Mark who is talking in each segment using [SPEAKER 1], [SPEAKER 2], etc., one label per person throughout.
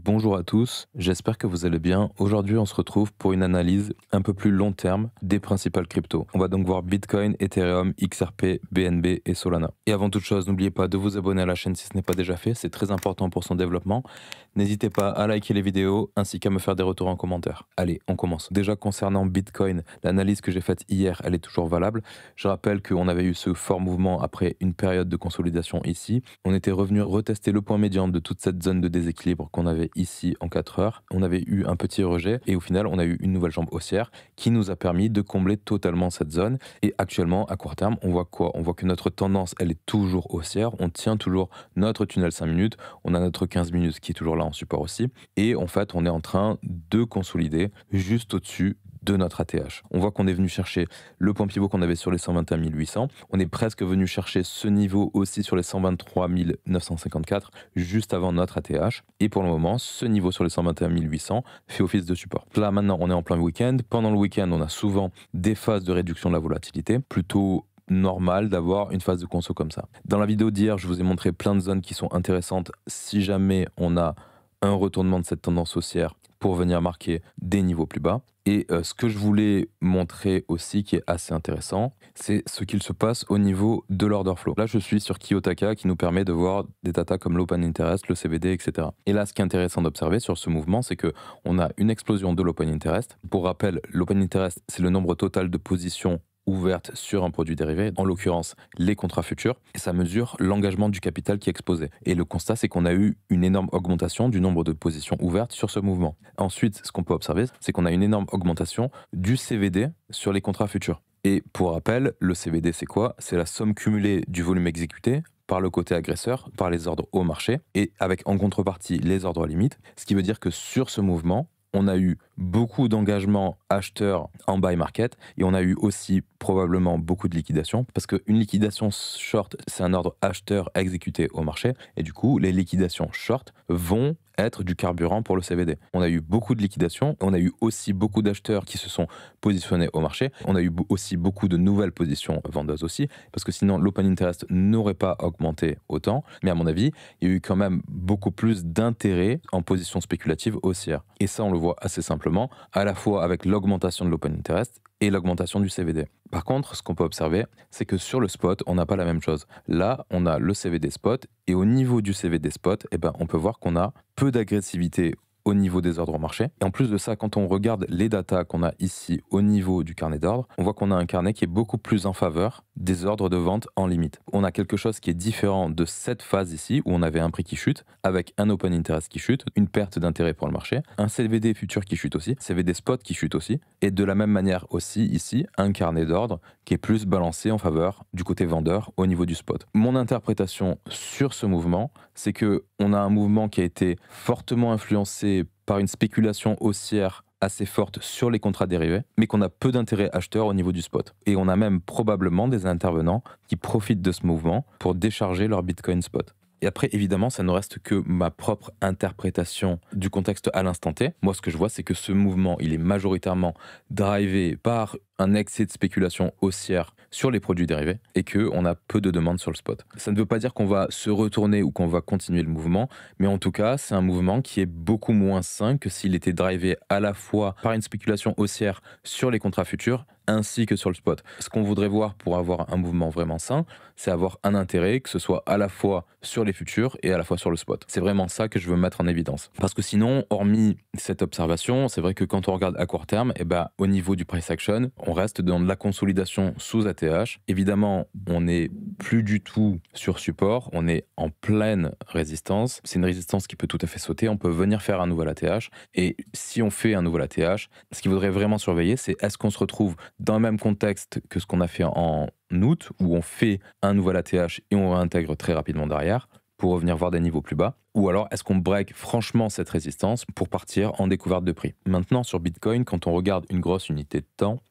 [SPEAKER 1] Bonjour à tous, j'espère que vous allez bien. Aujourd'hui, on se retrouve pour une analyse un peu plus long terme des principales cryptos. On va donc voir Bitcoin, Ethereum, XRP, BNB et Solana. Et avant toute chose, n'oubliez pas de vous abonner à la chaîne si ce n'est pas déjà fait, c'est très important pour son développement. N'hésitez pas à liker les vidéos ainsi qu'à me faire des retours en commentaire. Allez, on commence. Déjà concernant Bitcoin, l'analyse que j'ai faite hier, elle est toujours valable. Je rappelle qu'on avait eu ce fort mouvement après une période de consolidation ici. On était revenu retester le point médian de toute cette zone de déséquilibre qu'on avait ici en 4 heures. On avait eu un petit rejet et au final, on a eu une nouvelle jambe haussière qui nous a permis de combler totalement cette zone. Et actuellement, à court terme, on voit quoi? On voit que notre tendance, elle est toujours haussière. On tient toujours notre tunnel 5 minutes. On a notre 15 minutes qui est toujours là en support aussi. Et en fait, on est en train de consolider juste au-dessus de notre ATH. On voit qu'on est venu chercher le point pivot qu'on avait sur les 121 800. On est presque venu chercher ce niveau aussi sur les 123 954 juste avant notre ATH. Et pour le moment, ce niveau sur les 121 800 fait office de support. Là, maintenant, on est en plein week-end. Pendant le week-end, on a souvent des phases de réduction de la volatilité, plutôt normal d'avoir une phase de conso comme ça. Dans la vidéo d'hier, je vous ai montré plein de zones qui sont intéressantes si jamais on a un retournement de cette tendance haussière pour venir marquer des niveaux plus bas. Et ce que je voulais montrer aussi qui est assez intéressant, c'est ce qu'il se passe au niveau de l'order flow. Là, je suis sur Kiyotaka qui nous permet de voir des data comme l'open interest, le CVD, etc. Et là, ce qui est intéressant d'observer sur ce mouvement, c'est qu'on a une explosion de l'open interest. Pour rappel, l'open interest, c'est le nombre total de positions ouverte sur un produit dérivé, en l'occurrence les contrats futurs, et ça mesure l'engagement du capital qui est exposé. Et le constat, c'est qu'on a eu une énorme augmentation du nombre de positions ouvertes sur ce mouvement. Ensuite, ce qu'on peut observer, c'est qu'on a une énorme augmentation du CVD sur les contrats futurs. Et pour rappel, le CVD, c'est quoi? C'est la somme cumulée du volume exécuté par le côté agresseur, par les ordres au marché, et avec en contrepartie les ordres limites, ce qui veut dire que sur ce mouvement, on a eu beaucoup d'engagements acheteurs en buy market et on a eu aussi probablement beaucoup de liquidations parce qu'une liquidation short, c'est un ordre acheteur exécuté au marché et du coup, les liquidations short vont être du carburant pour le CVD. On a eu beaucoup de liquidations, on a eu aussi beaucoup d'acheteurs qui se sont positionnés au marché, on a eu aussi beaucoup de nouvelles positions vendeuses aussi, parce que sinon l'open interest n'aurait pas augmenté autant, mais à mon avis, il y a eu quand même beaucoup plus d'intérêt en position spéculative haussière. Et ça, on le voit assez simplement, à la fois avec l'augmentation de l'open interest et l'augmentation du CVD. Par contre, ce qu'on peut observer, c'est que sur le spot, on n'a pas la même chose. Là, on a le CVD spot, et au niveau du CVD spot, on peut voir qu'on a peu d'agressivité au niveau des ordres au marché. Et en plus de ça, quand on regarde les datas qu'on a ici au niveau du carnet d'ordre, on voit qu'on a un carnet qui est beaucoup plus en faveur des ordres de vente en limite. On a quelque chose qui est différent de cette phase ici, où on avait un prix qui chute, avec un open interest qui chute, une perte d'intérêt pour le marché, un CVD futur qui chute aussi, CVD spot qui chute aussi, et de la même manière aussi ici, un carnet d'ordre qui est plus balancé en faveur du côté vendeur au niveau du spot. Mon interprétation sur ce mouvement, c'est que on a un mouvement qui a été fortement influencé par une spéculation haussière assez forte sur les contrats dérivés, mais qu'on a peu d'intérêt acheteur au niveau du spot. Et on a même probablement des intervenants qui profitent de ce mouvement pour décharger leur Bitcoin spot. Et après, évidemment, ça ne reste que ma propre interprétation du contexte à l'instant T. Moi, ce que je vois, c'est que ce mouvement, il est majoritairement drivé par un excès de spéculation haussière sur les produits dérivés et qu'on a peu de demandes sur le spot. Ça ne veut pas dire qu'on va se retourner ou qu'on va continuer le mouvement, mais en tout cas, c'est un mouvement qui est beaucoup moins sain que s'il était drivé à la fois par une spéculation haussière sur les contrats futurs ainsi que sur le spot. Ce qu'on voudrait voir pour avoir un mouvement vraiment sain, c'est avoir un intérêt, que ce soit à la fois sur les futurs et à la fois sur le spot. C'est vraiment ça que je veux mettre en évidence. Parce que sinon, hormis cette observation, c'est vrai que quand on regarde à court terme, au niveau du price action, on reste dans de la consolidation sous ATH. Évidemment, on n'est plus du tout sur support, on est en pleine résistance. C'est une résistance qui peut tout à fait sauter, on peut venir faire un nouvel ATH. Et si on fait un nouvel ATH, ce qu'il faudrait vraiment surveiller, c'est est-ce qu'on se retrouve dans le même contexte que ce qu'on a fait en août, où on fait un nouvel ATH et on réintègre très rapidement derrière pour revenir voir des niveaux plus bas, ou alors est-ce qu'on break franchement cette résistance pour partir en découverte de prix. Maintenant sur Bitcoin, quand on regarde une grosse unité de temps,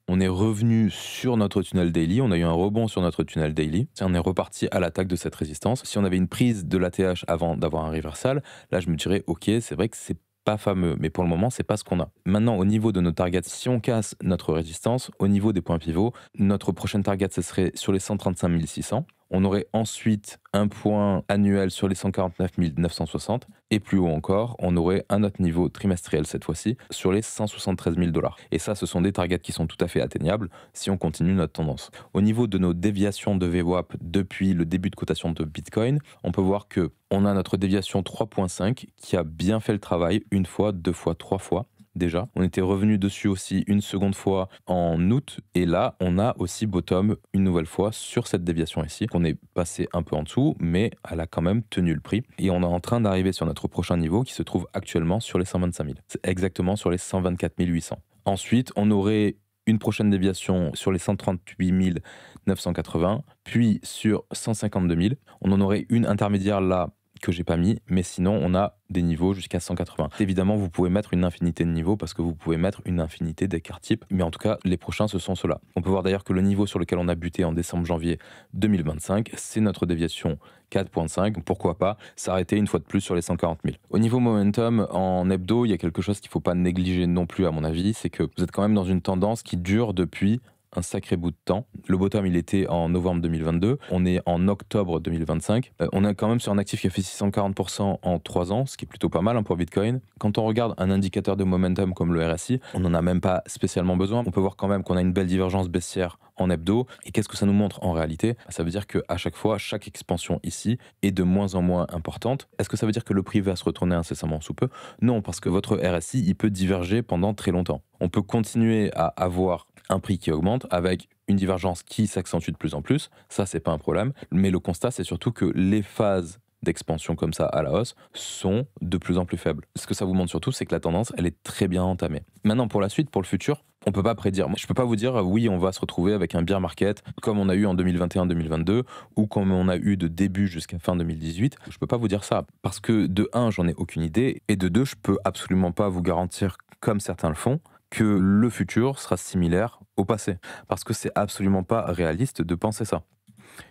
[SPEAKER 1] on est revenu sur notre tunnel daily, on a eu un rebond sur notre tunnel daily, on est reparti à l'attaque de cette résistance. Si on avait une prise de l'ATH avant d'avoir un reversal, là je me dirais ok, c'est vrai que c'est pas fameux, mais pour le moment, c'est pas ce qu'on a. Maintenant, au niveau de nos targets, si on casse notre résistance, au niveau des points pivots, notre prochaine target, ce serait sur les 135 600. On aurait ensuite un point annuel sur les 149 960 et plus haut encore, on aurait un autre niveau trimestriel cette fois-ci sur les 173 000 $. Et ça, ce sont des targets qui sont tout à fait atteignables si on continue notre tendance. Au niveau de nos déviations de VWAP depuis le début de cotation de Bitcoin, on peut voir que on a notre déviation 3.5 qui a bien fait le travail une fois, deux fois, trois fois. Déjà, on était revenu dessus aussi une seconde fois en août et là on a aussi bottom une nouvelle fois sur cette déviation ici. On est passé un peu en dessous mais elle a quand même tenu le prix et on est en train d'arriver sur notre prochain niveau qui se trouve actuellement sur les 125 000. C'est exactement sur les 124 800. Ensuite on aurait une prochaine déviation sur les 138 980 puis sur 152 000. On en aurait une intermédiaire là que j'ai pas mis, mais sinon on a des niveaux jusqu'à 180. Évidemment, vous pouvez mettre une infinité de niveaux parce que vous pouvez mettre une infinité d'écarts types, mais en tout cas, les prochains, ce sont ceux-là. On peut voir d'ailleurs que le niveau sur lequel on a buté en décembre-janvier 2025, c'est notre déviation 4.5. Pourquoi pas s'arrêter une fois de plus sur les 140 000. Au niveau momentum, en hebdo, il y a quelque chose qu'il ne faut pas négliger non plus à mon avis, c'est que vous êtes quand même dans une tendance qui dure depuis un sacré bout de temps. Le bottom, il était en novembre 2022. On est en octobre 2025. On est quand même sur un actif qui a fait 640% en 3 ans, ce qui est plutôt pas mal pour Bitcoin. Quand on regarde un indicateur de momentum comme le RSI, on n'en a même pas spécialement besoin. On peut voir quand même qu'on a une belle divergence baissière en hebdo. Et qu'est-ce que ça nous montre en réalité? Ça veut dire qu'à chaque fois, chaque expansion ici est de moins en moins importante. Est-ce que ça veut dire que le prix va se retourner incessamment sous peu? Non, parce que votre RSI, il peut diverger pendant très longtemps. On peut continuer à avoir un prix qui augmente avec une divergence qui s'accentue de plus en plus. Ça, c'est pas un problème. Mais le constat, c'est surtout que les phases d'expansion comme ça à la hausse sont de plus en plus faibles. Ce que ça vous montre surtout, c'est que la tendance, elle est très bien entamée. Maintenant, pour la suite, pour le futur, on peut pas prédire. Je peux pas vous dire, oui, on va se retrouver avec un bear market comme on a eu en 2021-2022 ou comme on a eu de début jusqu'à fin 2018. Je peux pas vous dire ça parce que de 1, j'en ai aucune idée et de 2, je peux absolument pas vous garantir, comme certains le font, que le futur sera similaire au passé. Parce que c'est absolument pas réaliste de penser ça.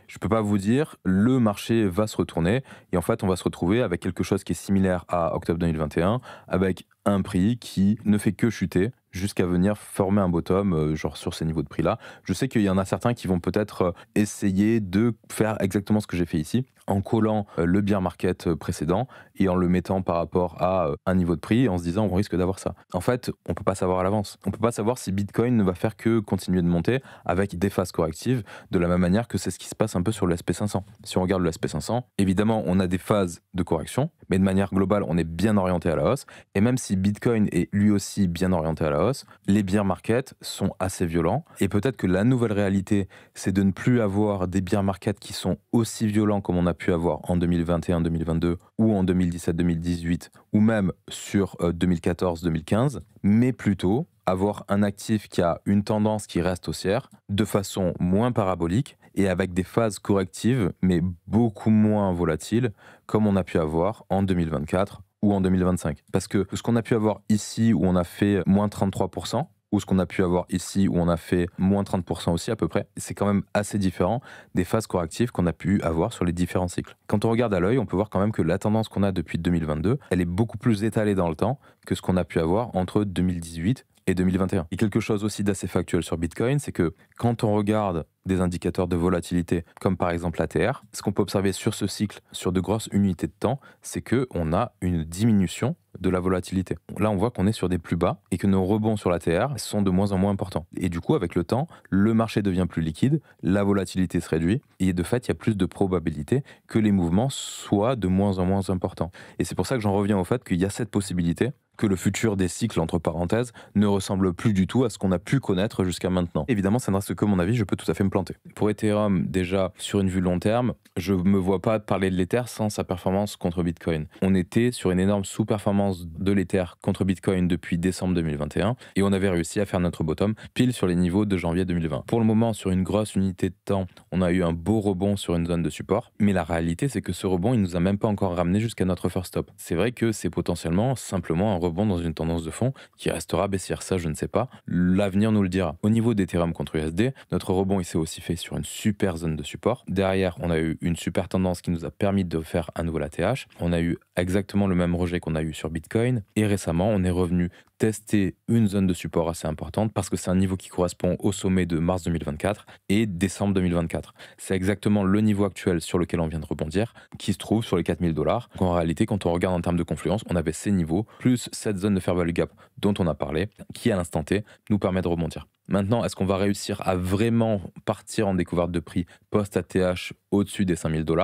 [SPEAKER 1] Je peux pas vous dire, le marché va se retourner et en fait, on va se retrouver avec quelque chose qui est similaire à octobre 2021, avec un prix qui ne fait que chuter jusqu'à venir former un bottom, genre sur ces niveaux de prix-là. Je sais qu'il y en a certains qui vont peut-être essayer de faire exactement ce que j'ai fait ici, en collant le bear market précédent et en le mettant par rapport à un niveau de prix, en se disant on risque d'avoir ça. En fait, on peut pas savoir à l'avance. On peut pas savoir si Bitcoin ne va faire que continuer de monter avec des phases correctives, de la même manière que c'est ce qui se passe un peu sur le SP500. Si on regarde le SP500, évidemment, on a des phases de correction, mais de manière globale, on est bien orienté à la hausse. Et même si Bitcoin est lui aussi bien orienté à la hausse, les bear markets sont assez violents. Et peut-être que la nouvelle réalité, c'est de ne plus avoir des bear markets qui sont aussi violents comme on a pu avoir en 2021-2022 ou en 2017-2018 ou même sur 2014-2015, mais plutôt avoir un actif qui a une tendance qui reste haussière de façon moins parabolique et avec des phases correctives mais beaucoup moins volatiles comme on a pu avoir en 2024 ou en 2025. Parce que ce qu'on a pu avoir ici où on a fait moins 33%, ou ce qu'on a pu avoir ici où on a fait moins 30% aussi à peu près, c'est quand même assez différent des phases correctives qu'on a pu avoir sur les différents cycles. Quand on regarde à l'œil, on peut voir quand même que la tendance qu'on a depuis 2022, elle est beaucoup plus étalée dans le temps que ce qu'on a pu avoir entre 2018 et 2021. Et quelque chose aussi d'assez factuel sur Bitcoin, c'est que quand on regarde des indicateurs de volatilité, comme par exemple l'ATR, ce qu'on peut observer sur ce cycle, sur de grosses unités de temps, c'est qu'on a une diminution de la volatilité. Là, on voit qu'on est sur des plus bas et que nos rebonds sur l'ATR sont de moins en moins importants. Et du coup, avec le temps, le marché devient plus liquide, la volatilité se réduit et de fait, il y a plus de probabilité que les mouvements soient de moins en moins importants. Et c'est pour ça que j'en reviens au fait qu'il y a cette possibilité que le futur des cycles, entre parenthèses, ne ressemble plus du tout à ce qu'on a pu connaître jusqu'à maintenant. Évidemment, ça ne reste que mon avis, je peux tout à fait me planter. Pour Ethereum, déjà, sur une vue long terme, je ne me vois pas parler de l'Ether sans sa performance contre Bitcoin. On était sur une énorme sous-performance de l'Ether contre Bitcoin depuis décembre 2021 et on avait réussi à faire notre bottom pile sur les niveaux de janvier 2020. Pour le moment, sur une grosse unité de temps, on a eu un beau rebond sur une zone de support, mais la réalité, c'est que ce rebond, il nous a même pas encore ramené jusqu'à notre first stop. C'est vrai que c'est potentiellement simplement un rebond dans une tendance de fond qui restera baissière. Ça, je ne sais pas. L'avenir nous le dira. Au niveau d'Ethereum contre USD, notre rebond, il s'est aussi fait sur une super zone de support. Derrière, on a eu une super tendance qui nous a permis de faire un nouvel ATH. On a eu exactement le même rejet qu'on a eu sur Bitcoin. Et récemment, on est revenu tester une zone de support assez importante parce que c'est un niveau qui correspond au sommet de mars 2024 et décembre 2024. C'est exactement le niveau actuel sur lequel on vient de rebondir qui se trouve sur les 4000 $. En réalité, quand on regarde en termes de confluence, on avait ces niveaux plus cette zone de fair value gap dont on a parlé qui à l'instant T nous permet de rebondir. Maintenant, est-ce qu'on va réussir à vraiment partir en découverte de prix post-ATH au-dessus des 5000 $?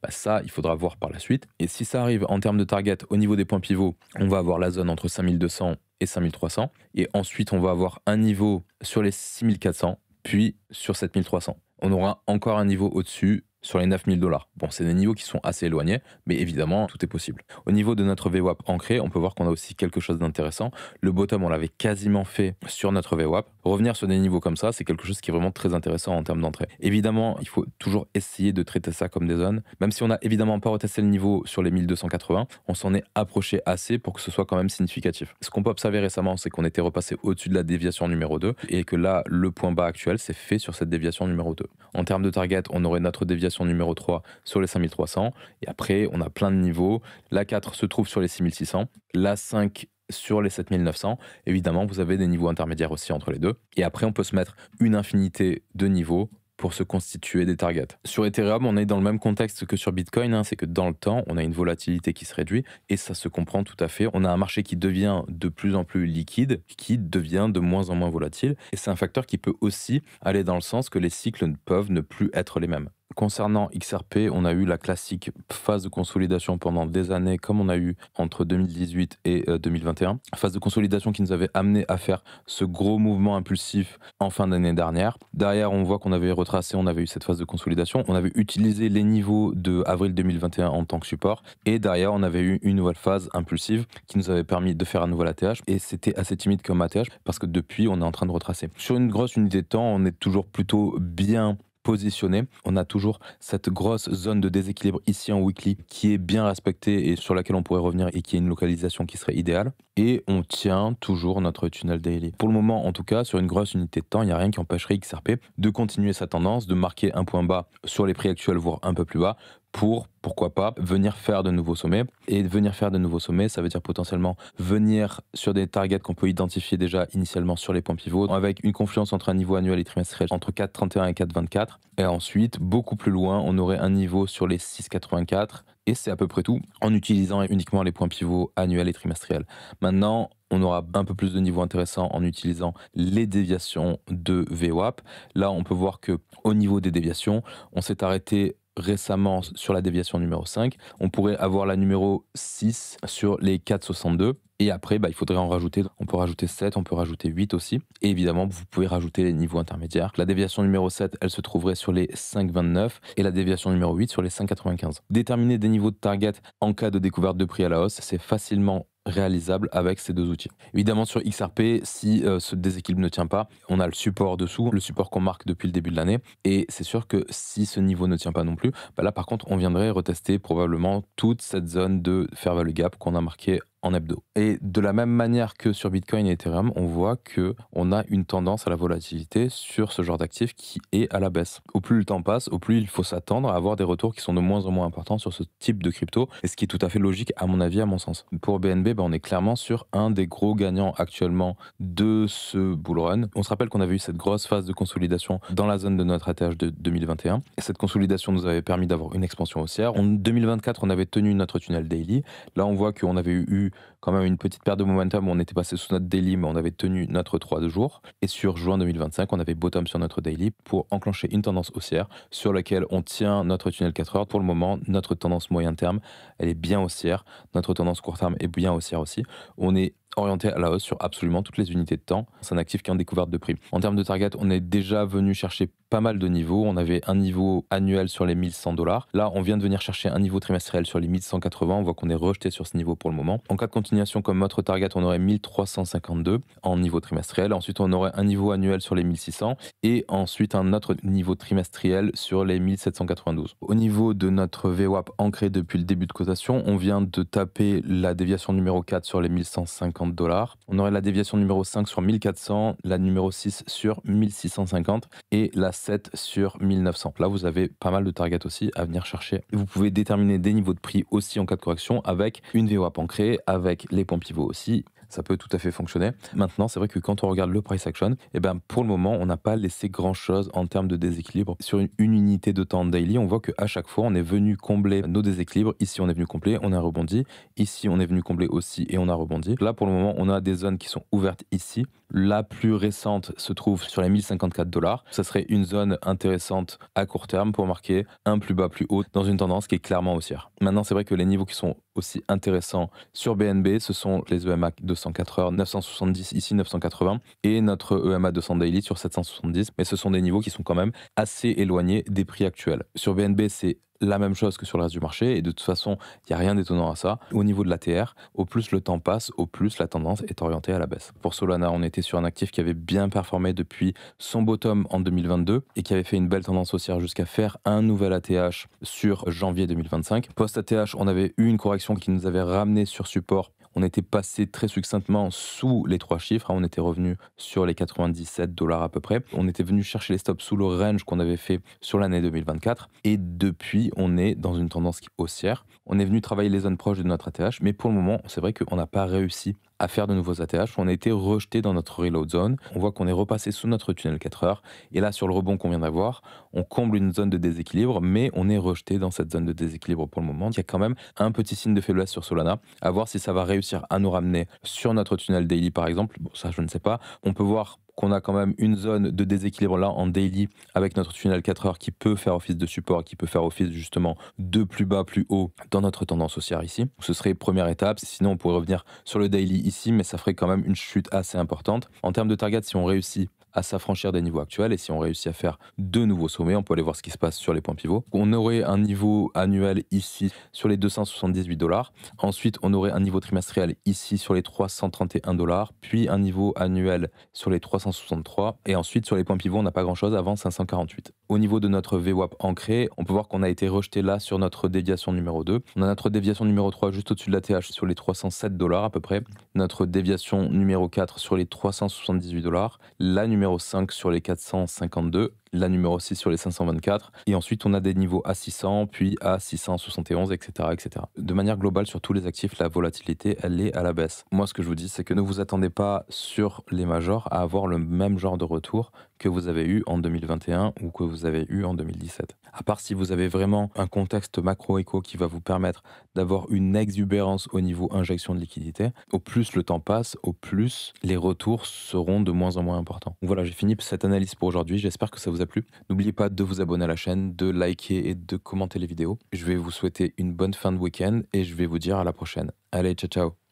[SPEAKER 1] Ça, il faudra voir par la suite. Et si ça arrive en termes de target au niveau des points pivots, on va avoir la zone entre 5200 et 5300. Et ensuite, on va avoir un niveau sur les 6400, puis sur 7300. On aura encore un niveau au-dessus sur les 9000 $. Bon, c'est des niveaux qui sont assez éloignés, mais évidemment, tout est possible. Au niveau de notre VWAP ancré, on peut voir qu'on a aussi quelque chose d'intéressant. Le bottom, on l'avait quasiment fait sur notre VWAP. Revenir sur des niveaux comme ça, c'est quelque chose qui est vraiment très intéressant en termes d'entrée. Évidemment, il faut toujours essayer de traiter ça comme des zones. Même si on n'a évidemment pas retesté le niveau sur les 1280, on s'en est approché assez pour que ce soit quand même significatif. Ce qu'on peut observer récemment, c'est qu'on était repassé au-dessus de la déviation numéro 2 et que là, le point bas actuel s'est fait sur cette déviation numéro 2. En termes de target, on aurait notre déviation numéro 3 sur les 5300 et après on a plein de niveaux. La 4 se trouve sur les 6600, la 5 sur les 7900. Évidemment, vous avez des niveaux intermédiaires aussi entre les deux. Et après, on peut se mettre une infinité de niveaux pour se constituer des targets. Sur Ethereum, on est dans le même contexte que sur Bitcoin, c'est que dans le temps, on a une volatilité qui se réduit et ça se comprend tout à fait. On a un marché qui devient de plus en plus liquide, qui devient de moins en moins volatile et c'est un facteur qui peut aussi aller dans le sens que les cycles peuvent ne plus être les mêmes. Concernant XRP, on a eu la classique phase de consolidation pendant des années, comme on a eu entre 2018 et 2021. Phase de consolidation qui nous avait amené à faire ce gros mouvement impulsif en fin d'année dernière. Derrière, on voit qu'on avait retracé, on avait eu cette phase de consolidation. On avait utilisé les niveaux de avril 2021 en tant que support. Et derrière, on avait eu une nouvelle phase impulsive qui nous avait permis de faire un nouvel ATH. Et c'était assez timide comme ATH parce que depuis, on est en train de retracer. Sur une grosse unité de temps, on est toujours plutôt bien positionné. On a toujours cette grosse zone de déséquilibre ici en weekly qui est bien respectée et sur laquelle on pourrait revenir et qui est une localisation qui serait idéale. Et on tient toujours notre tunnel daily. Pour le moment, en tout cas, sur une grosse unité de temps, il n'y a rien qui empêcherait XRP de continuer sa tendance, de marquer un point bas sur les prix actuels, voire un peu plus bas, pour, pourquoi pas, venir faire de nouveaux sommets. Et venir faire de nouveaux sommets, ça veut dire potentiellement venir sur des targets qu'on peut identifier déjà initialement sur les points pivots, avec une confluence entre un niveau annuel et trimestriel entre 4,31 et 4,24. Et ensuite, beaucoup plus loin, on aurait un niveau sur les 6,84. Et c'est à peu près tout, en utilisant uniquement les points pivots annuels et trimestriels. Maintenant, on aura un peu plus de niveaux intéressants en utilisant les déviations de VWAP. Là, on peut voir que au niveau des déviations, on s'est arrêté récemment sur la déviation numéro 5. On pourrait avoir la numéro 6 sur les 4,62. Et après, il faudrait en rajouter. On peut rajouter 7, on peut rajouter 8 aussi. Et évidemment, vous pouvez rajouter les niveaux intermédiaires. La déviation numéro 7, elle se trouverait sur les 5,29 et la déviation numéro 8 sur les 5,95. Déterminer des niveaux de target en cas de découverte de prix à la hausse, c'est facilement réalisable avec ces deux outils. Évidemment, sur XRP, si ce déséquilibre ne tient pas, on a le support dessous, le support qu'on marque depuis le début de l'année. Et c'est sûr que si ce niveau ne tient pas non plus, là par contre, on viendrait retester probablement toute cette zone de fair value gap qu'on a marqué en hebdo. Et de la même manière que sur Bitcoin et Ethereum, on voit qu'on a une tendance à la volatilité sur ce genre d'actifs qui est à la baisse. Au plus le temps passe, au plus il faut s'attendre à avoir des retours qui sont de moins en moins importants sur ce type de crypto, et ce qui est tout à fait logique à mon avis, à mon sens. Pour BNB, on est clairement sur un des gros gagnants actuellement de ce bull run. On se rappelle qu'on avait eu cette grosse phase de consolidation dans la zone de notre ATH de 2021. Et cette consolidation nous avait permis d'avoir une expansion haussière. En 2024, on avait tenu notre tunnel daily. Là, on voit qu'on avait eu quand même une petite perte de momentum où on était passé sous notre daily, mais on avait tenu notre 3 de jour. Et sur juin 2025, on avait bottom sur notre daily pour enclencher une tendance haussière sur laquelle on tient notre tunnel 4 heures. Pour le moment, notre tendance moyen terme, elle est bien haussière. Notre tendance court terme est bien haussière aussi. On est orienté à la hausse sur absolument toutes les unités de temps. C'est un actif qui est en découverte de prix. En termes de target, on est déjà venu chercher pas mal de niveaux. On avait un niveau annuel sur les 1100 $. Là, on vient de venir chercher un niveau trimestriel sur les 1180. On voit qu'on est rejeté sur ce niveau pour le moment. En cas de continuation comme notre target, on aurait 1352 en niveau trimestriel. Ensuite, on aurait un niveau annuel sur les 1600 et ensuite un autre niveau trimestriel sur les 1792. Au niveau de notre VWAP ancré depuis le début de cotation, on vient de taper la déviation numéro 4 sur les 1150 $. On aurait la déviation numéro 5 sur 1400, la numéro 6 sur 1650 et la 7 sur 1900. Là, vous avez pas mal de targets aussi à venir chercher. Vous pouvez déterminer des niveaux de prix aussi en cas de correction avec une VWAP ancrée, avec les points pivots aussi. Ça peut tout à fait fonctionner. Maintenant, c'est vrai que quand on regarde le price action, pour le moment, on n'a pas laissé grand-chose en termes de déséquilibre. Sur une unité de temps daily, on voit qu'à chaque fois, on est venu combler nos déséquilibres. Ici, on est venu combler, on a rebondi. Ici, on est venu combler aussi et on a rebondi. Là, pour le moment, on a des zones qui sont ouvertes ici. La plus récente se trouve sur les 1054 $. Ça serait une zone intéressante à court terme pour marquer un plus bas, plus haut dans une tendance qui est clairement haussière. Maintenant, c'est vrai que les niveaux qui sont aussi intéressants sur BNB, ce sont les EMA 204 heures, 970, ici 980, et notre EMA 200 daily sur 770. Mais ce sont des niveaux qui sont quand même assez éloignés des prix actuels. Sur BNB, c'est la même chose que sur le reste du marché et de toute façon, il n'y a rien d'étonnant à ça. Au niveau de l'ATR, au plus le temps passe, au plus la tendance est orientée à la baisse. Pour Solana, on était sur un actif qui avait bien performé depuis son bottom en 2022 et qui avait fait une belle tendance haussière jusqu'à faire un nouvel ATH sur janvier 2025. Post-ATH, on avait eu une correction qui nous avait ramené sur support. On était passé très succinctement sous les 3 chiffres, on était revenu sur les 97 $ à peu près. On était venu chercher les stops sous le range qu'on avait fait sur l'année 2024 et depuis on est dans une tendance haussière. On est venu travailler les zones proches de notre ATH, mais pour le moment c'est vrai qu'on n'a pas réussi à faire de nouveaux ATH. On a été rejeté dans notre reload zone. On voit qu'on est repassé sous notre tunnel 4 heures. Et là, sur le rebond qu'on vient d'avoir, on comble une zone de déséquilibre, mais on est rejeté dans cette zone de déséquilibre pour le moment. Il y a quand même un petit signe de faiblesse sur Solana. À voir si ça va réussir à nous ramener sur notre tunnel daily, par exemple. Bon, ça, je ne sais pas. On peut voir qu'on a quand même une zone de déséquilibre là en daily avec notre tunnel 4 heures qui peut faire office de support, qui peut faire office justement de plus bas, plus haut dans notre tendance haussière ici. Ce serait première étape. Sinon, on pourrait revenir sur le daily ici, mais ça ferait quand même une chute assez importante. En termes de target, si on réussit à s'affranchir des niveaux actuels et si on réussit à faire de nouveaux sommets, on peut aller voir ce qui se passe sur les points pivots. On aurait un niveau annuel ici sur les 278 $. Ensuite, on aurait un niveau trimestriel ici sur les 331 $, puis un niveau annuel sur les 363 et ensuite sur les points pivots, on n'a pas grand-chose avant 548. Au niveau de notre VWAP ancré, on peut voir qu'on a été rejeté là sur notre déviation numéro 2. On a notre déviation numéro 3 juste au-dessus de la TH sur les 307 $ à peu près. Notre déviation numéro 4 sur les 378 $. La numéro 5 sur les 452, la numéro 6 sur les 524, et ensuite on a des niveaux à 600, puis à 671, etc., etc. De manière globale, sur tous les actifs, la volatilité, elle est à la baisse. Moi, ce que je vous dis, c'est que ne vous attendez pas sur les majors à avoir le même genre de retour que vous avez eu en 2021 ou que vous avez eu en 2017. À part si vous avez vraiment un contexte macro-éco qui va vous permettre d'avoir une exubérance au niveau injection de liquidité, au plus le temps passe, au plus les retours seront de moins en moins importants. Donc voilà, j'ai fini cette analyse pour aujourd'hui. J'espère que ça vous a plu. N'oubliez pas de vous abonner à la chaîne, de liker et de commenter les vidéos. Je vais vous souhaiter une bonne fin de week-end et je vais vous dire à la prochaine. Allez, ciao ciao.